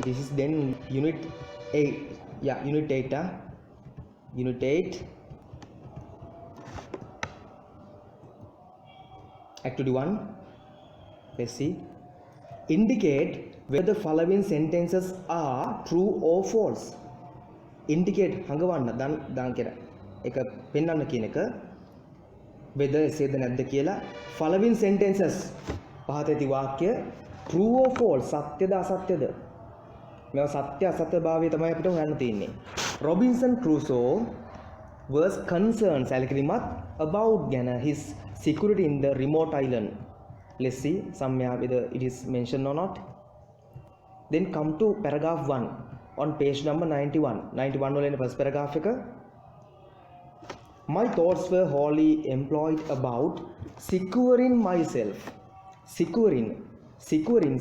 This is then unit 8. Yeah, unit 8. Unit 8. Activity 1. Let's see. Indicate whether the following sentences are true or false. Indicate හඟවන්න දාන කියන එක පෙන්වන්න කියන එක whether එසේද නැද්ද කියලා following sentences පහත ඇති වාක්‍ය true or false සත්‍යද අසත්‍යද මේවා සත්‍ය අසත්‍ය භාවය තමයි අපිට හොයන්න තියෙන්නේ. Robinson Crusoe was concerned සැලකිලිමත් about ගැන his security in the remote island. Let's see somewhere whether it is mentioned or not. Then come to paragraph 1 on page number 91. 91 වල ඉන්න first paragraph එක. My thoughts were wholly employed about securing myself. Securing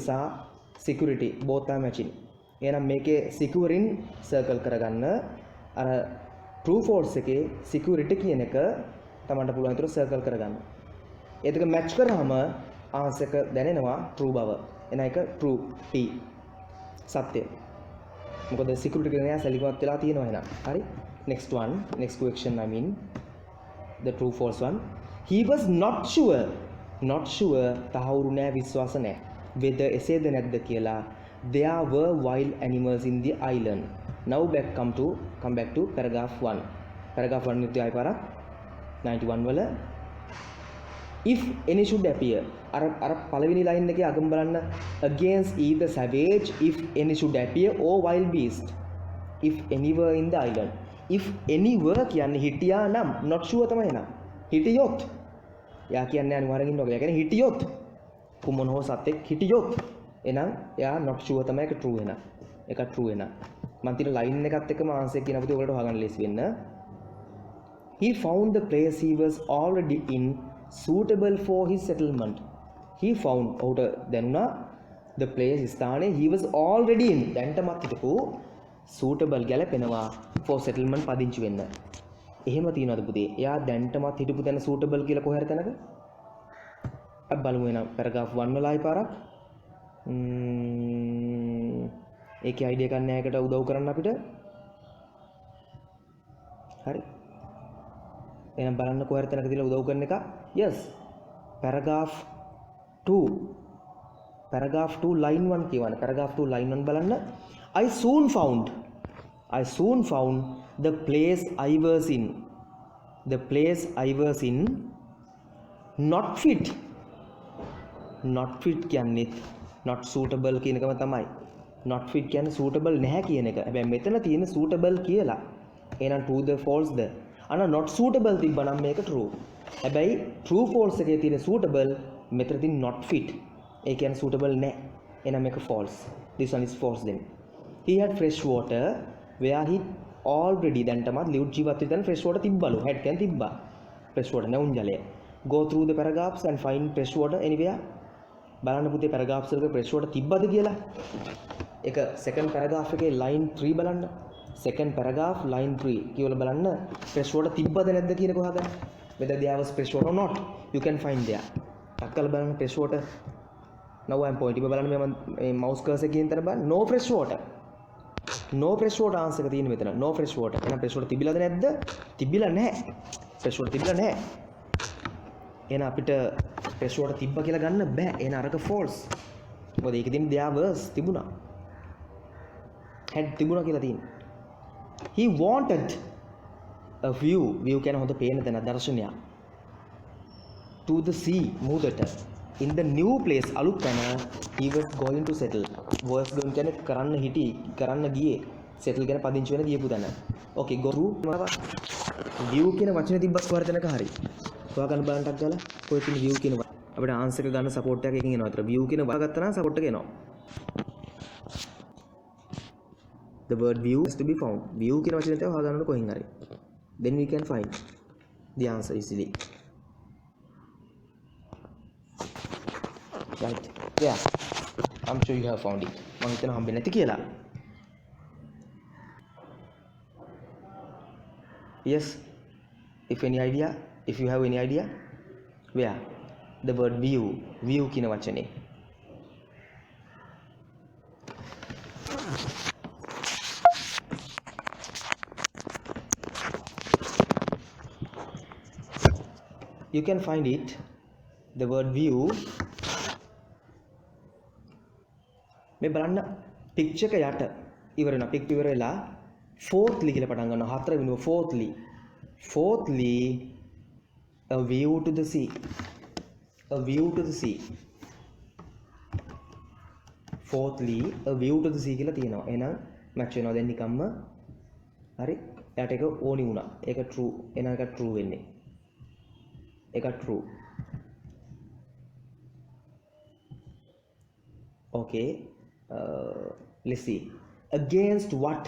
සහ security both are matching. එහෙනම් මේකේ securing circle කරගන්න අර true false එකේ security කියන එක තමන්ට පුළුවන් විතර circle කරගන්න. ඒ දෙක match කරාම answer එක දැනෙනවා true බව. එන එක true T. සත්‍ය. මොකද security කියන එක සැලකිලිමත් වෙලා තියෙනවා එහෙනම්. හරි? Next one, next question I mean the true false one. He was not sure තහවුරු නෑ විශ්වාස නෑ. whether එසේද නැද්ද කියලා there were wild animals in the island. Now come back to paragraph 1. paragraph 1 නිකුත් ආයි පාරක් 91 වල if any should appear අර පළවෙනි ලයින් එකේ අගම බලන්න against either savage if any should appear or wild beast if anywhere in the island if anywhere කියන්නේ හිටියා නම් not sure තමයි නම හිටියොත් යා කියන්නේ අනිවාර්යෙන් ඉන්නවා කියලා. කියන්නේ හිටියොත් කුමන හෝ සත්‍යෙක් හිටියොත් එහෙනම් එයා not sure තමයි ඒක true වෙනවා. ඒක true වෙනවා. මම තියෙන ලයින් එකත් එක්කම ආන්සර් කියන අපිට ඔයගලට හොයාගන්න ලේසි වෙන්න. He found the place he was already in suitable for his settlement. He found out දැනුණා the place ස්ථානයේ he was already in දැන්ටමත් හිටපු suitable ගැලපෙනවා for settlement පදිංචි වෙන්න. එහෙම තියනවාද පුතේ? එයා දැන්ටමත් හිටපු තැන suitable කියලා කොහේ හරි තැනක? අපි බලමු එහෙනම් paragraph 1 වල ආයි පාරක්. ඒකේ idea ගන්න එකකට උදව් කරන්න අපිට. හරි. එහෙනම් බලන්න කොහේ හරි තැනක දීලා උදව් කරන එක. Yes. paragraph 2 line 1 කියවන. paragraph 2 line 1 බලන්න. I soon found the place I was in. The place I was in not fit. Not fit කියන්නේ not suitable කියන එකම තමයි. not fit කියන්නේ suitable නැහැ කියන එක. හැබැයි මෙතන තියෙන suitable කියලා. එහෙනම් true ද false ද? අන්න not suitable තිබ්බනම් මේක true. හැබැයි true false එකේ තියෙන suitable මෙතන තියෙන not fit. ඒ කියන්නේ suitable නැහැ. එහෙනම් මේක false. This one is false then. He had fresh water where he already දැන්ටමත් lived ජීවත් වෙන fresh water තිබ්බලු. had කියන්නේ තිබ්බා. fresh water නැවුම් ජලය. Go through the paragraphs and find fresh water anywhere. බලන්න පුතේ paragraphs වල fresh water තිබ්බද කියලා. ඒක second paragraph එකේ line 3 බලන්න. second paragraph line 3 කියවලා බලන්න fresh water තිබ්බද නැද්ද කියන එක හොයාගන්න. whether there was fresh water or not you can find there. අක්කල බලන්න fresh water. now I am pointing බලන්න මම mouse cursor එකකින් තර බලන්න no fresh water. no fresh water answer එක තියෙන මෙතන no fresh water. එහෙනම් fresh water තිබිලාද නැද්ද? තිබිලා නැහැ. fresh water තිබිලා නැහැ. එහෙනම් අපිට fresh water තිබ්බා කියලා ගන්න බෑ. එහෙනම් අරක false. මොකද ඒකෙ තියෙන there was තිබුණා. had තිබුණා කියලා තියෙනවා. He wanted a view කියන හොඳ පේන තැන දර්ශනයක්. to the sea මුහුදට. in the new place අලුත් තැන he was going to settle. was going කියන්නේ කරන්න ගියේ. settle කියන්නේ පදිංචි වෙන ගියපු තැන. okay go through view කියන වචනේ තිබ්බත් කොහරි තැනක හරි. හොයාගන්න බලන්නක් ගාලා කොයි තියෙන view කියන අපිට ආන්සර් එක ගන්න සපෝට් එකක් එකකින් එනවා. අතර view කියන වහගත්තා නම් සපෝට් එක එනවා. the word view is to be found. view කියන වචනේ තමයි හොයාගන්න ඕන කොහෙන් හරි. then we can find the answer easily. right. yeah. I'm sure you have found it. මම හිතන හම්බෙන්නේ නැති කියලා. yes. if you have any idea where the word view කියන වචනේ you can find it the word view මේ බලන්න picture එක යට ඉවර වෙනවා pic ඉවර වෙලා fourthly කියලා පටන් ගන්නවා හතර වෙනුව fourthly a view to the sea fourthly a view to the sea කියලා තියෙනවා එහෙනම් match වෙනවා දැන් නිකම්ම හරි එයාට ඒක ඕනි වුණා ඒක true එහෙනම් ඒක true වෙන්නේ ඒක true okay let's see against what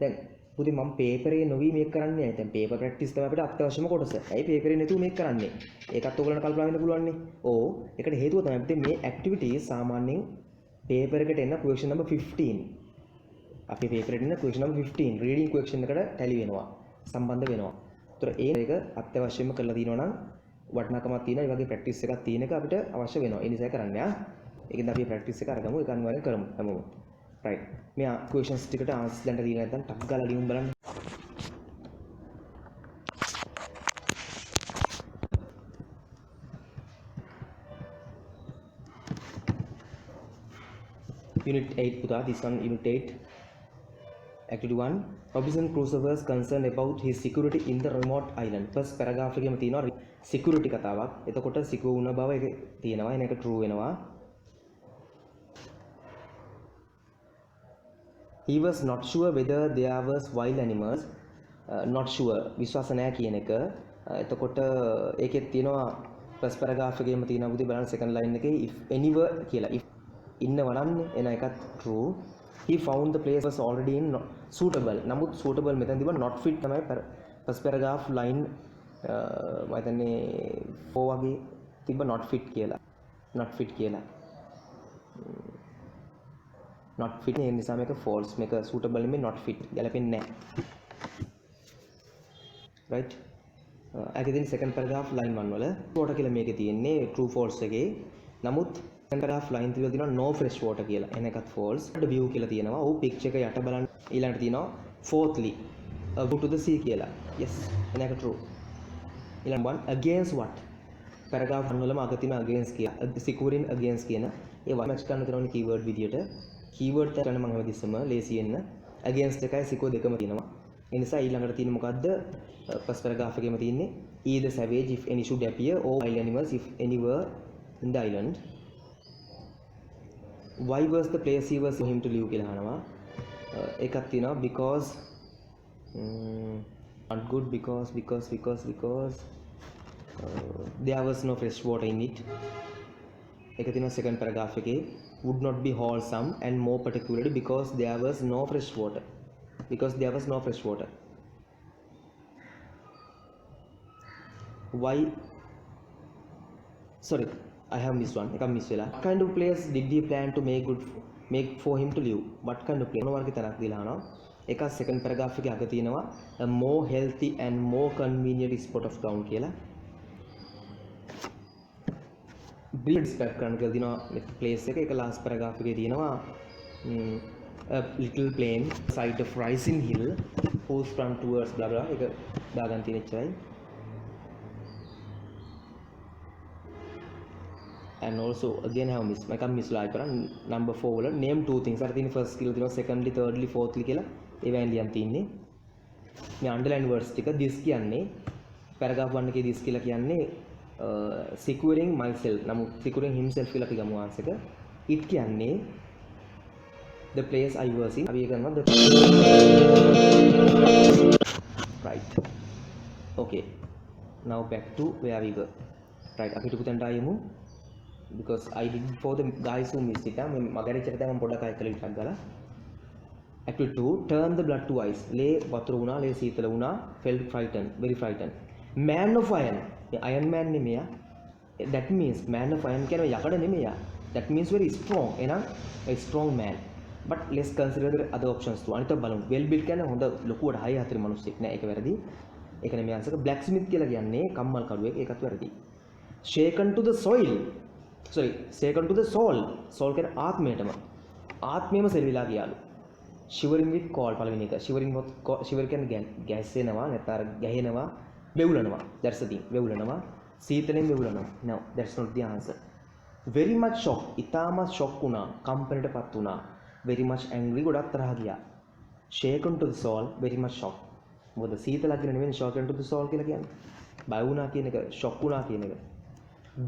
දැන් පුතේ මම පේපර් එකේ නොවි මේක කරන්නේ නැහැ දැන් පේපර් ප්‍රැක්ටිස් තමයි අපිට අත්‍යවශ්‍යම කොටස. ඇයි පේපර් එකේ නැතුව මේක කරන්නේ? ඒකත් ඔයගොල්ලන්ට කල්පනා වෙන්න පුළුවන් නේ. ඕ ඒකට හේතුව තමයි අපිට මේ ඇක්ටිවිටීස් සාමාන්‍යයෙන් පේපර් එකට එන්න question number 15. අපි පේපර් එකට එන්න question number 15 reading question එකට ටැලි වෙනවා. සම්බන්ධ වෙනවා. ඒතර ඒක අත්‍යවශ්‍යම කරලා දිනවා නම් වටිනාකමක් තියෙනවා. ඒ වගේ ප්‍රැක්ටිස් එකක් තියෙන එක අපිට අවශ්‍ය වෙනවා. ඒ නිසා කරන්නේ ආ. ඒකෙන්ද අපි ප්‍රැක්ටිස් එක අරගමු. ඒක අනිවාර්යෙන් කරමු හැමෝම. right මේ questions ටිකට answers දැන් දීලා නැත්නම් ටක් ගාලා ලියමු බලන්න unit 8 පුතා this one unit 8 activity 1 Robinson Crusoe was concerned about his security in the remote island first paragraph එකේම තියෙනවා security කතාවක් එතකොට secure වුණ බව ඒක තියෙනවා එන එක true වෙනවා he was not sure whether there was wild animals not sure විශ්වාස නැහැ කියන එක එතකොට ඒකෙත් තියෙනවා first paragraph එකේම තියෙනවා පුතේ බලන්න second line එකේ if anywhere කියලා if ඉන්නව නම් එන එකත් true he found the place was already in suitable නමුත් suitable මෙතන තිබුණා not fit තමයි first paragraph line මම හිතන්නේ 4 වගේ තිබ්බ not fit කියලා not fit ඒ නිසා මේක false මේක suitable නෙමෙයි not fit ගැලපෙන්නේ නැහැ right ඒකේ තියෙන second paragraph line 1 වල water කියලා මේකේ තියෙන්නේ true false එකේ නමුත් second paragraph line 3 වල තියෙනවා no fresh water කියලා එන එකත් false view කියලා තියෙනවා ඔව් picture එක යට බලන්න ඊළඟට තියෙනවා fourthly go to the sea කියලා yes එන එක true ඊළඟ one against what paragraph 1 වලම අග තියෙන against කියලා securing against කියන ඒ match කරන්න තියෙනවා keyword විදියට keyword ගන්න මම හැමතිස්සම ලේසි වෙන්න against එකයි secure දෙකම තියෙනවා ඒ නිසා ඊළඟට තියෙන්නේ මොකද්ද first paragraph එකේම තියෙන්නේ either savage if any should appear or wild animals if anywhere in the island why was the place he was for him to live කියලා අහනවා ඒකක් තියෙනවා because not good because there was no fresh water in it ඒක තියෙනවා second paragraph එකේ would not be wholesome and more particularly because there was no fresh water why sorry I have missed one එකක් miss වෙලා what kind of place did he plan to make for him to live what kind of place මොන වර්ග තැනක් දීලා අහනවා ඒක second paragraph එකේ අග තියෙනවා a more healthy and more convenient spot of town කියලා build describe කරන්න කියලා දිනවා place එක ඒක last paragraph එකේ තියෙනවා a little plain side of rising hill whose front towards blah blah ඒක දාගන්න තියෙන එච්චරයි and also again have miss මම miss ලා කරා number 4 වල name two things අර තියෙන first කියලා තියෙනවා secondly thirdly fourthly කියලා ඒවෙන් ලියන් තින්නේ මේ underline words ටික this කියන්නේ paragraph 1 එකේ this කියලා කියන්නේ securing myself නමුත් securing himself කියලා අපි ගමු ආන්සර් එක it කියන්නේ the place I was in අපි කරනවා the right okay now back to where we were right අපි ටිකුතෙන්ට ආයෙමු because I did for the guys who missed it මම මගරිච් එක දැන් මම පොඩක් අය කළා ටිකක් ගාලා activity 2 turn the blood to ice ලේ වතුර වුණා ලේ සීතල වුණා felt frightened very frightened man of iron iron man නෙමෙයි that means man of iron කියන්නේ යකඩ නෙමෙයි that means very strong එහෙනම් a strong man but let's consider the other options too අනිත් බලමු well built කියන්නේ හොඳ ලොකුවට හයි හතර මිනිස්සෙක් නෑ ඒක වැරදි ඒක නෙමෙයි ආන්සර් blacksmith කියලා කියන්නේ කම්මල් කරුවෙක් ඒකත් වැරදි shaken to the soil shaken to the soul කියන්නේ ආත්මයම සෙල්විලා ගියාලු shivering with cold පළවෙනි එක shiver කියන්නේ ගැස්සෙනවා නැත්නම් ගැහෙනවා වෙවුලනවා. That's the thing. වෙවුලනවා. සීතලෙන් වෙවුලනවා. No, that's not the answer. Very much shock. ඉතාමත් shock වුණා. කම්පනයටපත් වුණා. Very much angry. ගොඩක් තරහ ගියා. Shaken to the soul. Very much shock. මොකද සීතලක් කියන නෙවෙයි shaken to the soul කියලා කියන්නේ. බය වුණා කියන එක, shock වුණා කියන එක.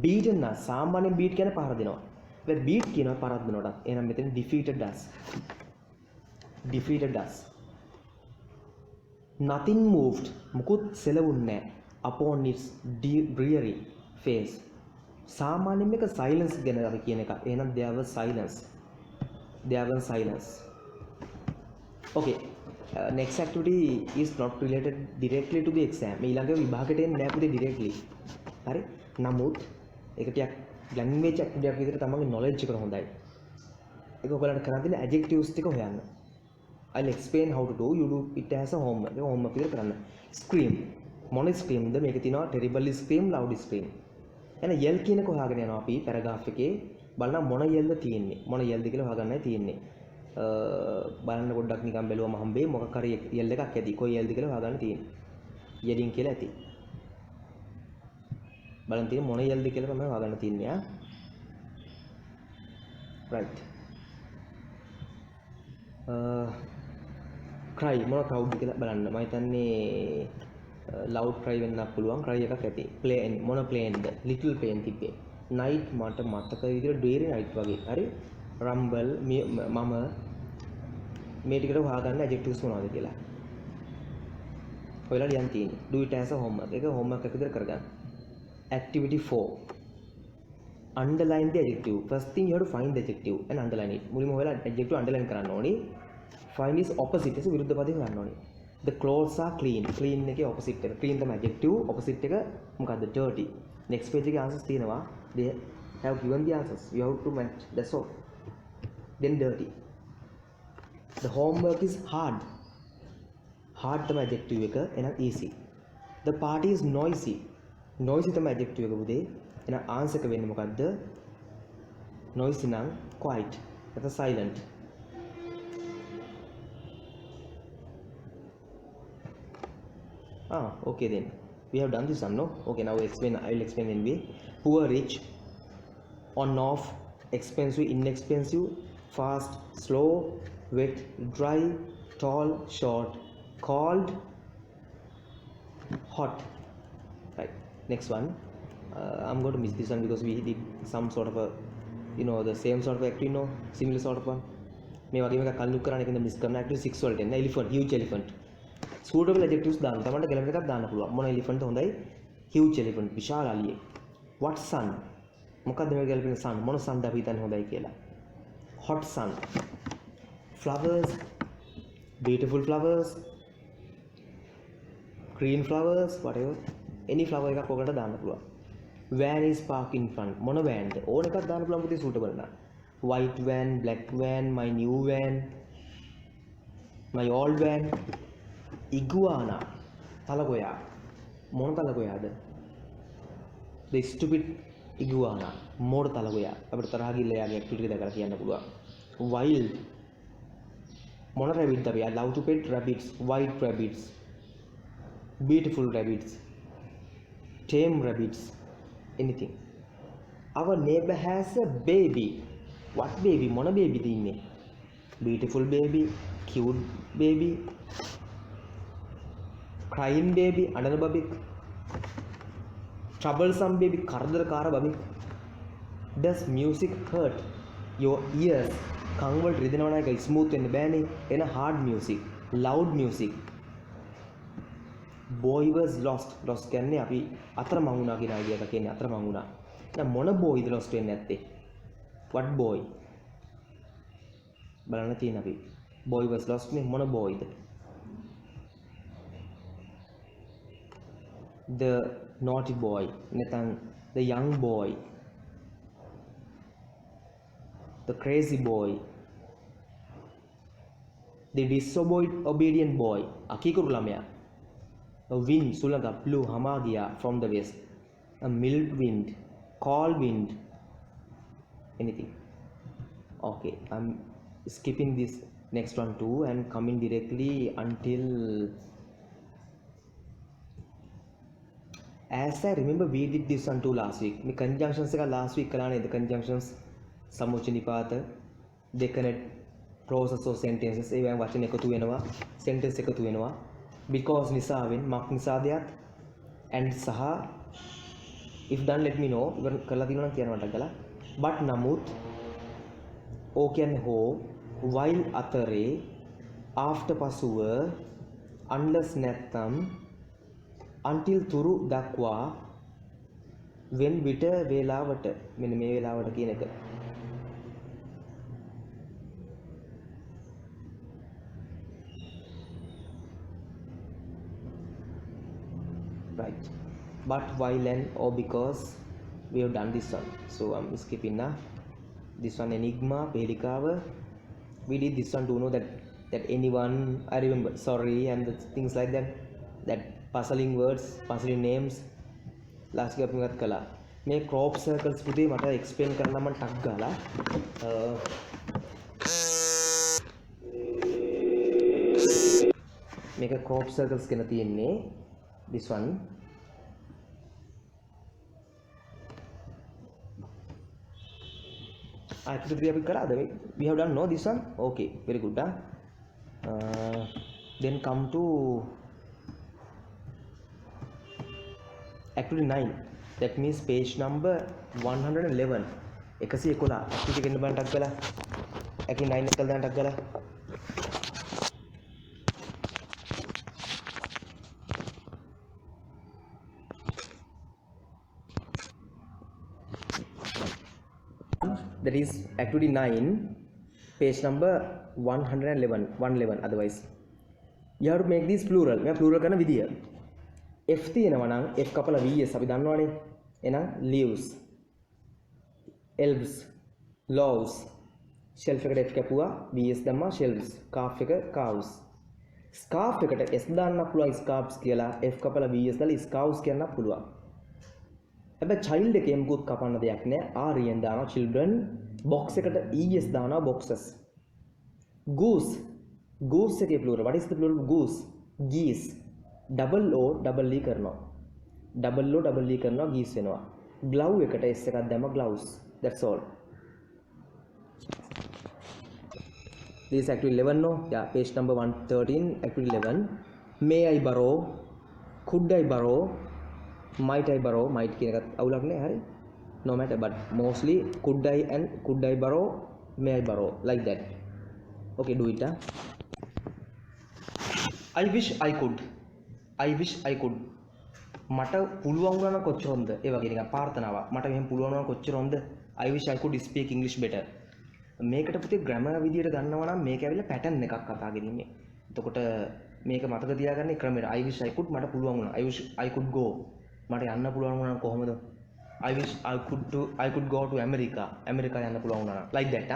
Beaten නා සාමාන්‍යයෙන් beat කියන්නේ පහර දෙනවා. ඒ beat කියනවා පහරක් දෙනකොට. එහෙනම් මෙතන defeated us. Defeated us. Nothing moved. මුකුත් සෙලවුන්නේ නැහැ. Upon its dreary face. සාමාන්‍යයෙන් මේක silence ගැන අපි කියන එක. එහෙනම් there was silence. There was silence. Okay. Next activity is not related directly to the exam. මේ ඊළඟ විභාගයට එන්නේ නැහැ පුතේ directly. හරි? නමුත් ඒක ටිකක් language activity එකක් විදිහට තමයි knowledge එක හොඳයි. ඒක ඔයගලන්ට කරන්න තියෙන adjectives ටික හොයන්න. I'll explain how to do. You do it as a homework. ඒක homework විදිහට කරන්න. Scream. මොන scream ද? මේකේ තියෙනවා terribly scream, loud scream. එහෙනම් yell කියනක හොයාගෙන යනවා අපි paragraph එකේ. බලන්න මොන yell ද තියෙන්නේ. මොන yell ද කියලා හොයාගන්නයි තියෙන්නේ. බලන්න පොඩ්ඩක් නිකන් බැලුවම හම්බෙයි මොකක් හරි yell එකක් ඇති. කොයි yell ද කියලා හොයාගන්න තියෙන්නේ. yelling කියලා ඇති. බලන්න තියෙන්නේ මොන yell ද කියලා තමයි හොයාගන්න තියෙන්නේ. Right. cry මොන crowd කියලා බලන්න. මම හිතන්නේ loud cry වෙන්නත් පුළුවන්. cry එකක් ඇති. plane මොන plane ද? little plane තිබ්බේ. night මට මතක විදිහට dreary night වගේ. හරි? rumble මම මේ ටිකට හොයාගන්න adjectives මොනවද කියලා. ඔයාලා ලියන්න තියෙන්නේ. do it as a homework. ඒක homework එක විදිහට කරගන්න. activity 4. underline the adjective. First thing you have to find the adjective and underline it. මුලින්ම ඔයාලා adjective underline කරන්න ඕනේ. Find is opposite. ඒක විරුද්ධ පදේ හොයන්න ඕනේ. The clothes are clean. Clean එකේ opposite එක. Clean තමයි adjective. Opposite එක මොකද්ද? Dirty. Next page එකේ answers තියෙනවා. They have given the answers. You have to match. That's all. Then dirty. The homework is hard. Hard තමයි adjective එක. එහෙනම් easy. The party is noisy. Noisy තමයි adjective එක පුතේ. එහෙනම් answer එක වෙන්නේ මොකද්ද? Noisy නම් quiet. That's silent. Okay then. We have done this one, no? Okay, now I will explain anyway. Poor, rich, on, off, expensive, inexpensive, fast, slow, wet, dry, tall, short, cold, hot. Right. Next one. I'm going to miss this one because we did some sort of a, the same sort of activity, similar sort of one. මේ වගේම එකක් කල්ලු කරන්න එකෙන්ද miss කරන activity 6 වලට එන්න elephant, huge elephant. suitable adjectives දාන්න තමයි ගැලපෙන එකක් දාන්න පුළුවන්. මොන elephant හොඳයි? huge elephant, විශාල අලියෙක්. what sun? මොකද්ද මේ ගැලපෙන sun? මොන sun ද අපි හිතන්නේ හොඳයි කියලා? hot sun. flowers, beautiful flowers, green flowers, whatever. any flower එකක් ඔකට දාන්න පුළුවන්. van is parked in front. මොන van ද? ඕන එකක් දාන්න පුළුවන් පුතේ suitable නම්. white van, black van, my new van, my old van. iguana, තලගොයා. මොන තලගොයාද? the stupid iguana. මෝඩ තලගොයා. අපිට තරහ ගිල්ල යාගේ ඇක්ටිවිටි එක දැකලා කියන්න පුළුවන්. wild. මොන rabbit the? I love to pet rabbits. white rabbits, beautiful rabbits, tame rabbits, anything. Our neighbor has a baby. what baby? මොන baby ද ඉන්නේ? beautiful baby, cute baby, crying baby, අඬන බබෙක්, troublesome baby, කරදරකාර බබෙක්. does music hurt your ears? කන් වලට රිදෙනවා නම් ඒක smooth වෙන්න බෑනේ. එන hard music, loud music. boy was lost. lost කියන්නේ අපි අතරමං වුණා කියන idea එක කියන්නේ අතරමං වුණා. දැන් මොන boy ද lost වෙන්නේ නැත්තේ? what boy? බලන්න තියෙන අපි. boy was lost නේ මොන boy the? the naughty boy, නැත්නම් the young boy, the crazy boy, the disobedient boy, අකීකරු ළමයා. a wind, සුළඟ, blew, හමා ගියා from the west. a mild wind, cold wind, anything. okay, I'm skipping this next one too and coming directly until as I remember we did this one too last week. මේ conjunctions එක last week කළා නේද? conjunctions සමුච්ච නිපාත දෙකනේ process of sentences ඒ වචන එකතු වෙනවා sentence එකතු වෙනවා because නිසාවෙන් මක් නිසාදයක් and සහ if done let me know ඉවර කරලා තියෙනවා නම් කියන්න මතක් කළා but නමුත් ඕ කියන්නේ හෝ while අතරේ after පසුව unless නැත්තම් until තුරු දක්වා when විට වේලාවට මෙන්න මේ වේලාවට කියන එක right but while and or because we have done this one so I'm skipping now this one enigma pelikawa we did this one to know that anyone I remember sorry and the things like that puzzling words puzzling names last week අපි කතා කළා මේ crop circles පුතේ මට explain කරන්න මම ටක් ගාලා මේක crop circles කියන තියෙන්නේ this one activity අපි කරාද we have done no this one okay very good then come to activity 9 that means page number 111 111 activity එකෙන් බලන්න ටක් කරලා activity 9 එක දාන්න ටක් කරලා that is activity 9 page number 111 otherwise you have to make this plural මේ plural කරන විදිය F තියෙනවා නම් F කපලා VS අපි දන්නවනේ එහෙනම් leaves elves loaves shelf එකට F කැපුවා VS දැම්මා shelves scarf එක cows scarf එකට S දාන්න පුළුවන් scarves කියලා F කපලා VS දාලා scarves කියන්න පුළුවන් හැබැයි child එකේ මොකුත් කපන්න දෙයක් නැහැ R යෙන් දානවා children box එකට ES දානවා boxes goose goose එකේ plural what is the plural goose geese double O double E කරනවා double O double E කරනවා geese වෙනවා glove එකට S එකක් දැම්ම gloves that's all this is activity 11 no yeah page number 113 activity 11 may I borrow could I borrow might I borrow might කියන එකත් අවුලක් නෑ හරි no matter but mostly could I borrow may I borrow like that okay do it I wish I could මට පුළුවන් වුණා නම් කොච්චර හොඳ ඒ වගේ නිකන් ප්‍රාර්ථනාවක් මට මෙහෙම පුළුවන් වුණා නම් කොච්චර හොඳ I wish I could speak English better මේකට පුතේ grammar විදියට ගන්නවා නම් මේක ඇවිල්ලා pattern එකක් කතා කිරීමේ එතකොට මේක මතක තියාගන්න ක්‍රමයට I wish I could මට පුළුවන් වුණා I wish I could go මට යන්න පුළුවන් වුණා නම් කොහොමද I wish I could go to America යන්න පුළුවන් වුණා නම් like that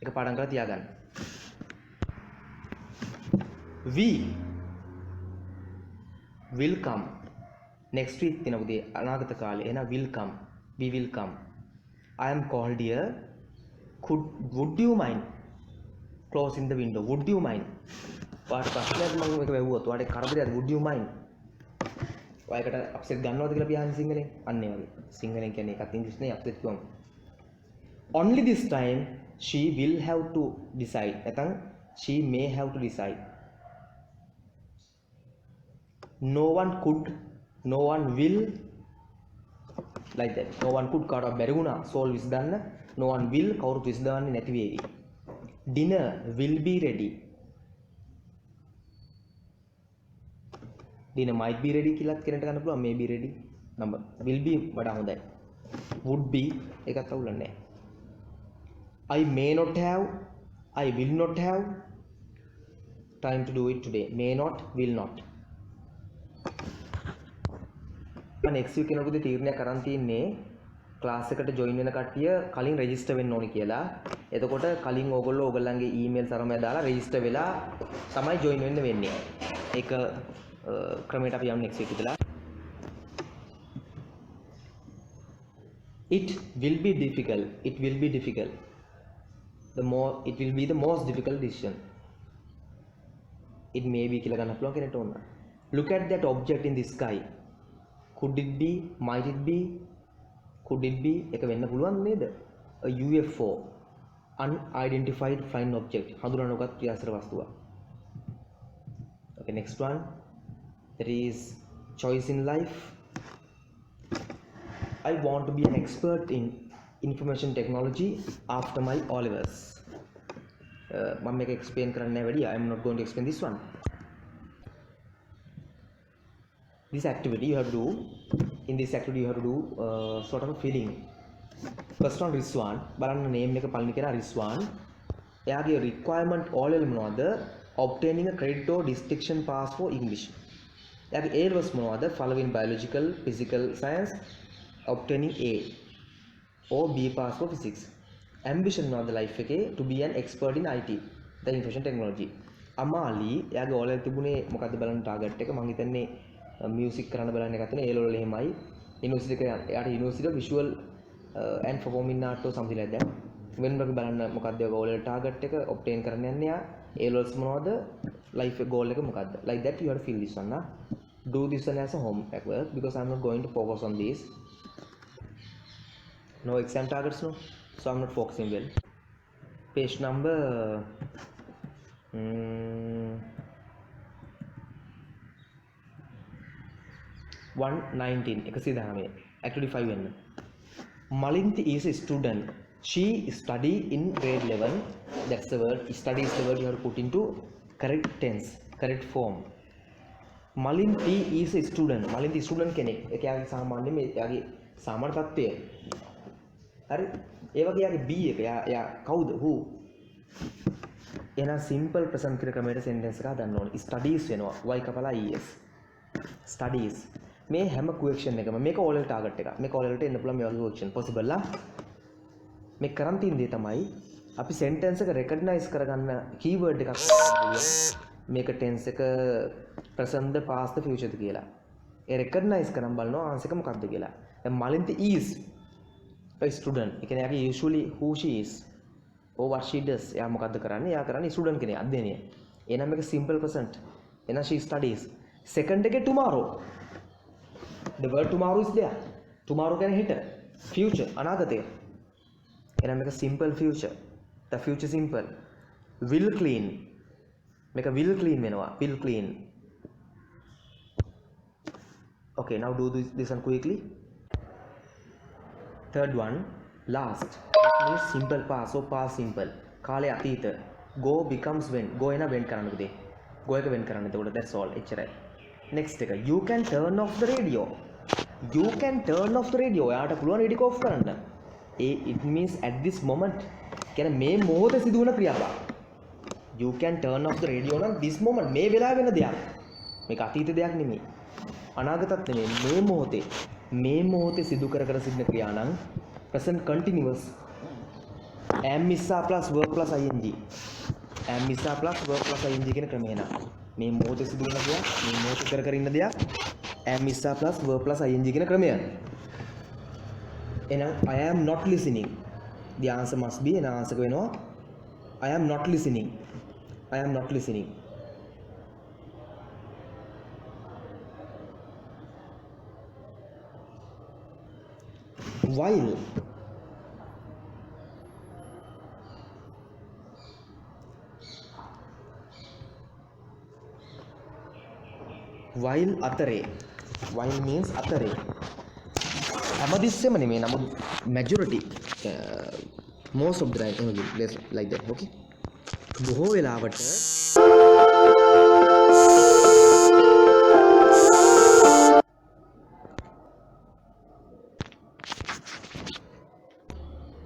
එක පාඩම් කරලා තියාගන්න we will come next week තියෙන පුතේ අනාගත කාලේ එහෙනම් will come we will come I am called here would you mind closing the window would you mind ඔයාට ප්‍රශ්නයක් මම මේක වැහුවොත් ඔයාට කරදරයක් would you mind ඔයාලකට අප්සෙට් ගන්නවද කියලා පියාගෙන සිංහලෙන් අන්න ඒ වගේ සිංහලෙන් කියන්නේ එකක් ඉංග්‍රීසි නේ අප්සෙට් කිව්වම only this time she will have to decide නැත්නම් she may have to decide no one could no one will like that no one could කාටවත් බැරි වුණා solve විසඳන්න no one will කවුරුත් විසඳවන්නේ නැති වේවි dinner will be ready dinner might be ready කියලාත් කෙනෙක්ට ගන්න පුළුවන් may be ready number will be වඩා හොඳයි would be ඒකත් අවුලක් නැහැ I may not have I will not have time to do it today may not will not next week කෙනෙකුට තීරණයක් කරන් තියන්නේ ක්ලාස් එකට ජොයින් වෙන කට්ටිය කලින් රෙජිස්ටර් වෙන්න ඕනි කියලා. එතකොට කලින් ඕගොල්ලන්ගේ ඊමේල් සරමය දාලා රෙජිස්ටර් වෙලා තමයි ජොයින් වෙන්න වෙන්නේ. ඒක ක්‍රමයට අපි යමු next week ඉදලා. It will be difficult. It will be difficult. It will be the most difficult decision. It may be කියලා ගන්න පුළුවන් කෙනෙක්ට ඕන. Look at that object in the sky. could it be, might it be, could it be එක වෙන්න පුළුවන් නේද? A UFO, unidentified flying object, හඳුනා නොගත් ක්‍රියාශීල වස්තුවක්. Okay, next one, there is choice in life. I want to be an expert in information technology after my O levels. මම මේක explain කරන්න නැහැ වැඩි. I am not going to explain this one. This activity you have to do, in this activity you have to do sort of a feeling. First one, Rizwan. බලන්න name එක පළවෙනි කෙනා Rizwan. එයාගේ requirement O level මොනවද? Obtaining a credit or distinction pass for English. එයාගේ A levels මොනවද? Following biological, physical science, obtaining A or B pass for physics. Ambition මොනවද life එකේ? To be an expert in IT, the information technology. Amali එයාගේ O level තිබුණේ මොකද්ද බලන්න target එක? මම හිතන්නේ මියුසික් කරන්න බලන්න එකක් තියෙනවා. A level එහෙමයි. යුනිවර්සිටි එක එයාට university of visual and performing art or something like that. වෙන වගේ බලන්න මොකද්ද ඔය goal target එක obtain කරන්න යන්නේ යා. A levels මොනවද? life goal එක මොකද්ද? Like that you have to feel this one. Do this one as a homework because I'm not going to focus on this. No exam targets, no. So I'm not focusing well. Page number 119. Activity 5 වෙන්න. Malinthi is a student. She study in grade 11. That's the word. Study is the word you have to put into correct tense, correct form. Malinthi is a student. Malinthi student කෙනෙක්. ඒ කියන්නේ සාමාන්‍ය මේ යාගේ සාමාන්‍ය තත්ත්වය. හරි. ඒ වගේ යාගේ B එක. යා කවුද? who? එහෙනම් simple present කියන ක්‍රමයට sentence එක හදන්න ඕනේ. studies වෙනවා. y කපලා es. studies. මේ හැම question එකම මේක O level target එක. මේක O level ට එන්න පුළුවන් මේ වගේ question possible ලා. මේ කරන් තියෙන දේ තමයි අපි sentence එක recognize කරගන්න keyword එකක් මේක tense එක present ද past ද future ද කියලා. ඒ recognize කරන් බලනවා answer එක මොකක්ද කියලා. දැන් Malinthi is a student. ඒ කියන්නේ යාගේ usually who she is or what she does. එයා මොකද්ද කරන්නේ? එයා කරන්නේ student කෙනෙක් අධ්‍යයනය. එහෙනම් මේක simple present. එහෙනම් she studies. Second එකේ tomorrow. The word tomorrow is there. Tomorrow කියන්නේ හෙට. Future අනාගතය. එහෙනම් මේක simple future. The future simple. Will clean. මේක will clean වෙනවා. Will clean. Okay, now do this one quickly. Third one, last. That means simple past or past simple. කාලේ අතීත. Go becomes when. Go එන when කරන්න පුතේ. Go එක when කරන්න. එතකොට that's all. එච්චරයි. Next එක. You can turn off the radio. You can turn off the radio. ඔයාට පුළුවන් රේඩියෝ off කරන්න. It means at this moment. කියන්නේ මේ මොහොතේ සිදුවන ක්‍රියාවක්. You can turn off the radio නම් this moment මේ වෙලාව වෙන දෙයක්. මේක අතීත දෙයක් නෙමෙයි. අනාගතත් නෙමෙයි. මේ මොහොතේ සිදු කර සිටින ක්‍රියා නම් present continuous. am issa plus verb plus ing. am issa plus verb plus ing කියන ක්‍රමය නා. මේ මොහොතේ සිදු වෙන දෙයක්, මේ මොහොතේ කර ඉන්න දෙයක් am issa plus verb plus ing කියන ක්‍රමය. එහෙනම් I am not listening. The answer must be, එන answer එක වෙනවා I am not listening. I am not listening. While අතරේ. While means අතරේ. හැමතිස්සෙම නෙමෙයි නමුත් majority most of the time like that. Okay, බොහෝ වෙලාවට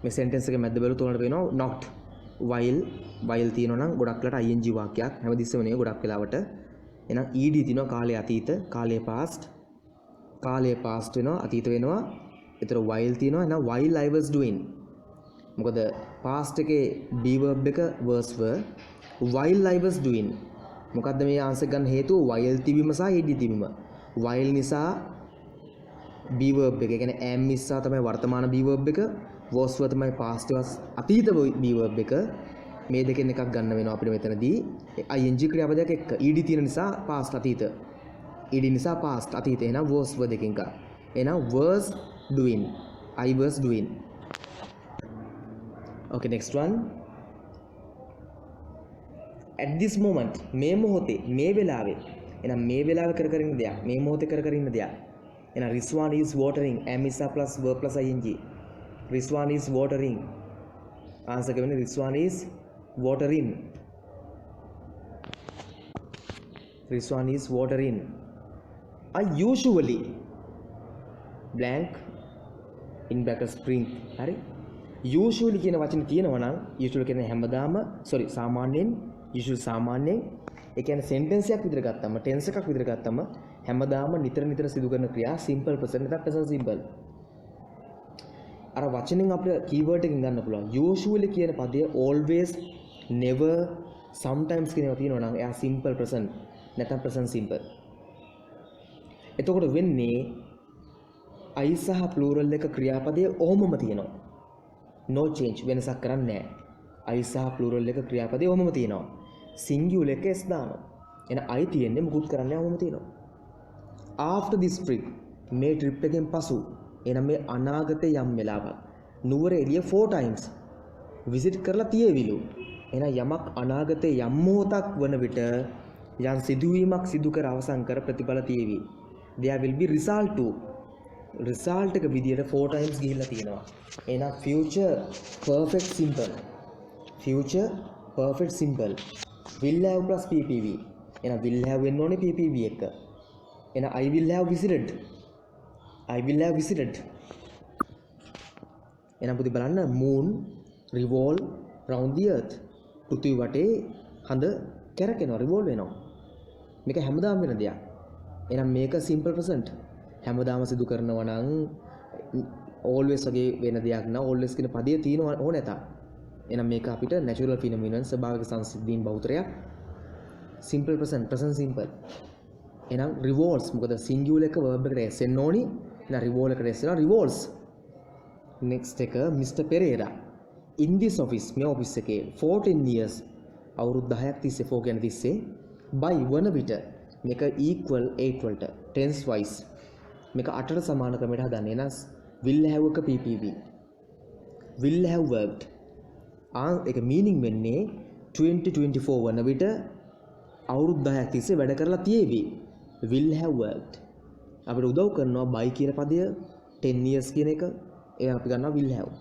මේ sentence එකේ මැද බැලුවොත් උනට පේනවා not. while තියෙනවා නම් ගොඩක් වෙලාට ing වාක්‍යයක් හැමතිස්සෙම නෙවෙයි ගොඩක් වෙලාවට. එහෙනම් ed තියෙනවා කාලය අතීත, කාලය past. කාලය past වෙනවා අතීත වෙනවා. ඒතර while තියෙනවා. එහෙනම් while I was doing. මොකද past එකේ be verb එක was were. while I was doing. මොකද්ද මේ answer ගන්න හේතුව? while තිබීම සහ ed තිබීම. while නිසා be verb එක. ඒ කියන්නේ am නිසා තමයි වර්තමාන be verb එක. was were තමයි past was අතීත be verb එක. මේ දෙකෙන් එකක් ගන්න වෙනවා අපිට මෙතනදී ing ක්‍රියාපදයක් එක්ක. ed තියෙන නිසා past අතීත. ed නිසා past අතීතේ එහෙනම් was verb එකකින් ගන්න. එහෙනම් was doing. I was doing. Okay, next one. At this moment මේ මොහොතේ මේ වෙලාවේ එහෙනම් මේ වෙලාවේ කර ඉන්න දෙයක් මේ මොහොතේ කර ඉන්න දෙයක් එහෙනම් Rizwan is watering am is a plus verb plus ing Rizwan is watering answer එක වෙන්නේ Rizwan is watering Rizwan is watering I usually blank in brackets spring හරි usually කියන වචනේ තියෙනවා නම් usually කියන්නේ හැමදාම sorry සාමාන්‍යයෙන් usually සාමාන්‍යයෙන් ඒ කියන්නේ sentence එකක් විතර ගත්තම tense එකක් විතර ගත්තම හැමදාම නිතර සිදු කරන ක්‍රියා simple present නැත්නම් present simple අර වචනෙන් අපිට keyword එකකින් ගන්න පුළුවන් usually කියන පදය always never sometimes කියන ඒවා තියෙනවා නම් එයා simple present නැත්නම් present simple එතකොට වෙන්නේ I සහ plural එක ක්‍රියාපදයේ ඔහොමම තියෙනවා no change වෙනසක් කරන්නේ නැහැ I සහ plural එක ක්‍රියාපදයේ ඔහොමම තියෙනවා singular එක s දානවා එහෙනම් I තියෙන්නේ මුකුත් කරන්නේ ඔහොමම තියෙනවා after this trip මේ trip එකෙන් පසු එහෙනම් මේ අනාගතේ යම් වෙලාවක් නුවර එළිය 4 times visit කරලා තියෙවිලු එහෙනම් යමක් අනාගතේ යම් මොහොතක් වන විට යම් සිදුවීමක් සිදු කර අවසන් කර ප්‍රතිඵල තියෙවි there will be result to result එක විදියට 4 times ගිහිල්ලා තියෙනවා එහෙනම් future perfect simple will have plus ppv එහෙනම් will have වෙන්න ඕනේ ppv එක එහෙනම් I will have visited එහෙනම් පුතේ බලන්න moon revolve round the earth පෘථිවි වටේ හඳ කැරකෙනවා revolve වෙනවා මේක හැමදාම වෙන දෙයක් එහෙනම් මේක simple present හැමදාම සිදු කරනවා නම් always වගේ වෙන දෙයක් නා always කියන පදයේ තියෙනවා ඕන නැත එහෙනම් මේක අපිට natural phenomenon ස්වභාවික සංසිද්ධීන් බහුතරයක් simple present simple එහෙනම් revolves මොකද singular එක verb එකට s එන්න ඕනි එහෙනම් revolve එකට s එනවා revolves next එක Mr Pereira in this office මේ office එකේ 14 years අවුරුදු 10ක් තිස්සේ 4 කියන තිස්සේ by වන විට මේක equal 8 වලට tense wise මේක 8ට සමාන ක්‍රමයට හදන්නේ එහෙනම් will have එක ppv will have worked ඒක meaning වෙන්නේ 2024 වන විට අවුරුදු 10ක් තිස්සේ වැඩ කරලා තියෙවි will have worked අපිට උදව් කරනවා by කියන පදය 10 years කියන එක ඒ අපි ගන්නවා will have